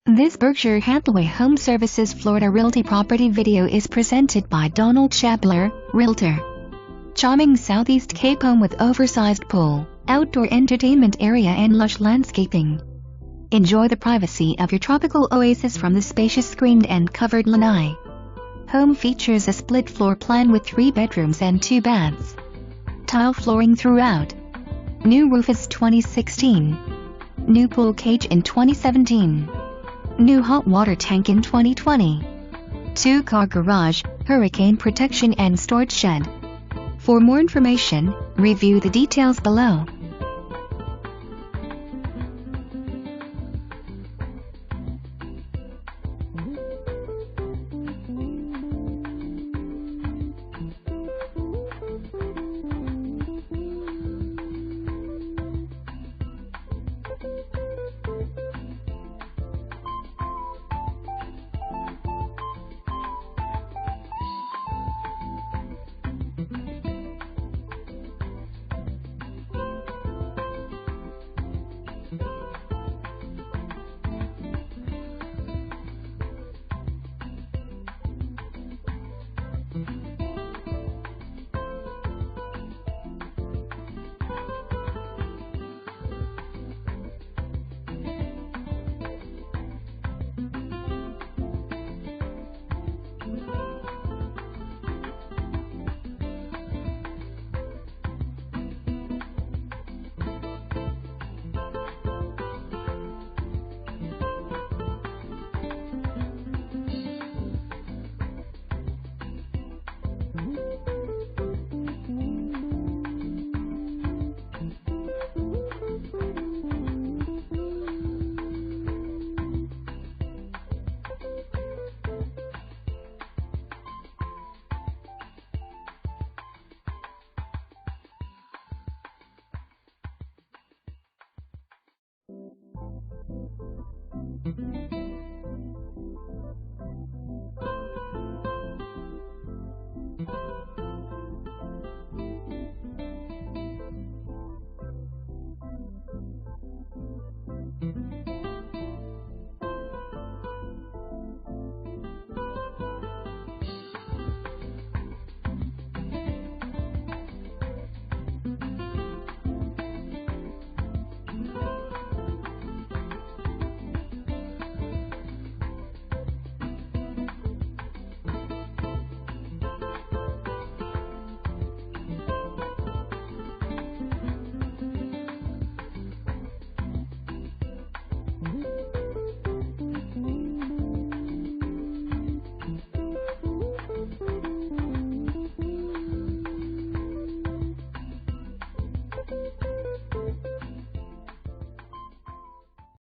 This Berkshire Hathaway HomeServices Florida Realty property video is presented by Donald Chappelear, Realtor. Charming Southeast Cape home with oversized pool, outdoor entertainment area and lush landscaping. Enjoy the privacy of your tropical oasis from the spacious screened and covered Lanai. Home features a split floor plan with 3 bedrooms and 2 baths. Tile flooring throughout. New roof is 2016. New pool cage in 2017. New hot water tank in 2020. 2-car garage, hurricane protection and storage shed. For more information, review the details below.